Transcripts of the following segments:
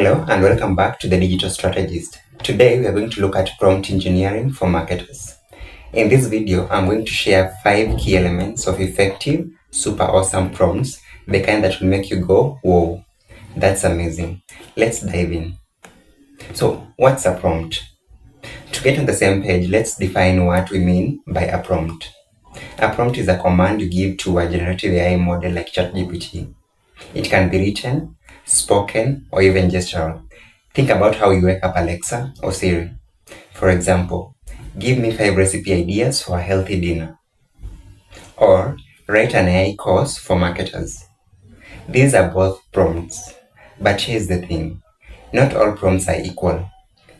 Hello and welcome back to the Digital Strategist. Today we are going to look at prompt engineering for marketers. In this video, I'm going to share 5 key elements of effective, super awesome prompts, the kind that will make you go, whoa, that's amazing. Let's dive in. So, what's a prompt? To get on the same page, let's define what we mean by a prompt. A prompt is a command you give to a generative AI model like ChatGPT. It can be written, spoken, or even gestural. Think about how you wake up Alexa or Siri. For example, give me 5 recipe ideas for a healthy dinner. Or write an AI course for marketers. These are both prompts. But here's the thing. Not all prompts are equal.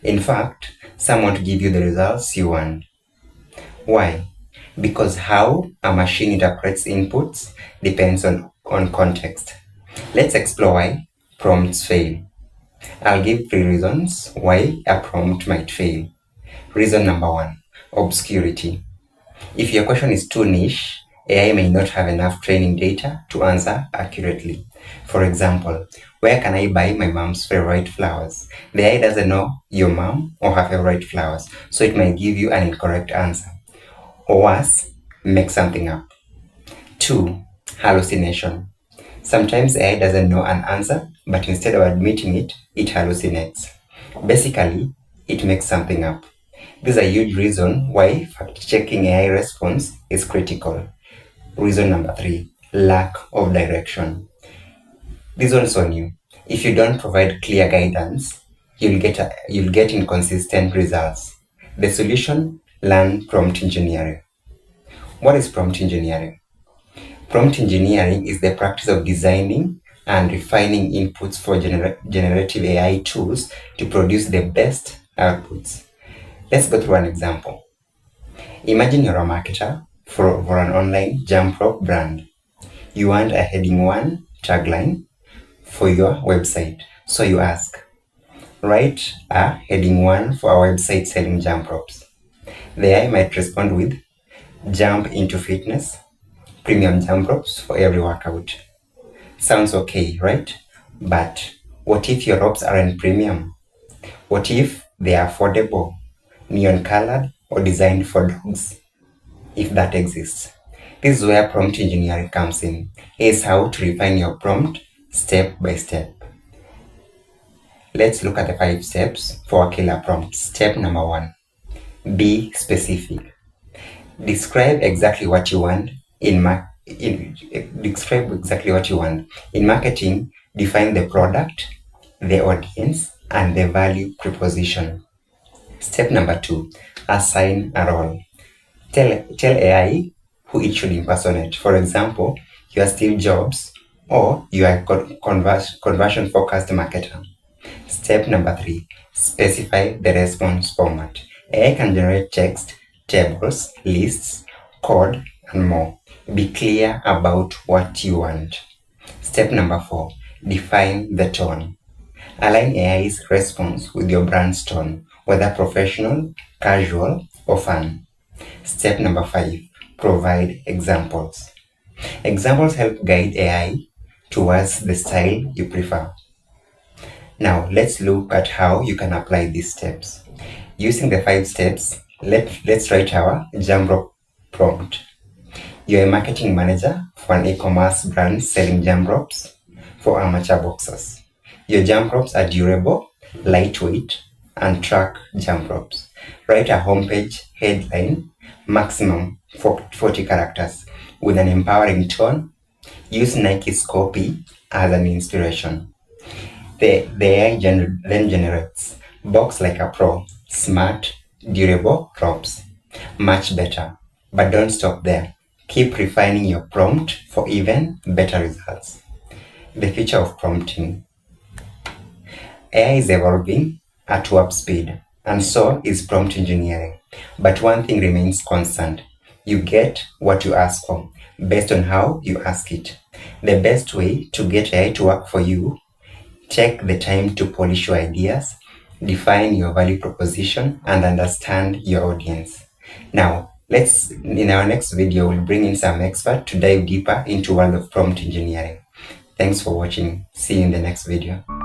In fact, some want to give you the results you want. Why? Because how a machine interprets inputs depends on context. Let's explore why prompts fail. I'll give 3 reasons why a prompt might fail. Reason number 1, obscurity. If your question is too niche, AI may not have enough training data to answer accurately. For example, where can I buy my mom's favorite flowers? The AI doesn't know your mom or her favorite flowers, so it might give you an incorrect answer. Or worse, make something up. 2, hallucination. Sometimes AI doesn't know an answer, but instead of admitting it, it hallucinates. Basically, it makes something up. This is a huge reason why fact-checking AI response is critical. Reason number 3, lack of direction. This one's on you. If you don't provide clear guidance, you'll get inconsistent results. The solution: learn prompt engineering. What is prompt engineering? Prompt engineering is the practice of designing and refining inputs for generative AI tools to produce the best outputs. Let's go through an example. Imagine you're a marketer for an online jump rope brand. You want a heading 1 tagline for your website. So you ask, write a heading 1 for our website selling jump ropes. The AI might respond with, jump into fitness, premium jump ropes for every workout. Sounds okay, right? But what if your ropes aren't premium? What if they are affordable, neon colored, or designed for dogs? If that exists. This is where prompt engineering comes in. Here's how to refine your prompt step by step. Let's look at the 5 steps for a killer prompt. Step number 1. Be specific. Describe exactly what you want. In marketing, define the product, the audience, and the value proposition. Step number 2, assign a role. Tell AI who it should impersonate. For example, you are Steve Jobs or you are a conversion-focused marketer. Step number 3, specify the response format. AI can generate text, tables, lists, code, and more. Be clear about what you want. Step number 4, define the tone. Align AI's response with your brand's tone, whether professional, casual, or fun. Step number 5, provide examples. Examples help guide AI towards the style you prefer. Now, let's look at how you can apply these steps. Using the 5 steps, let's write our jump rope prompt. You're a marketing manager for an e-commerce brand selling jump ropes for amateur boxers. Your jump ropes are durable, lightweight, and track jump ropes. Write a homepage headline, maximum 40 characters, with an empowering tone. Use Nike's copy as an inspiration. The AI then generates box like a pro, smart, durable ropes. Much better. But don't stop there. Keep refining your prompt for even better results. The future of prompting. AI is evolving at warp speed, and so is prompt engineering. But one thing remains constant. You get what you ask for, based on how you ask it. The best way to get AI to work for you: take the time to polish your ideas, define your value proposition, and understand your audience. Now, in our next video, we'll bring in some experts to dive deeper into the world of prompt engineering. Thanks for watching. See you in the next video.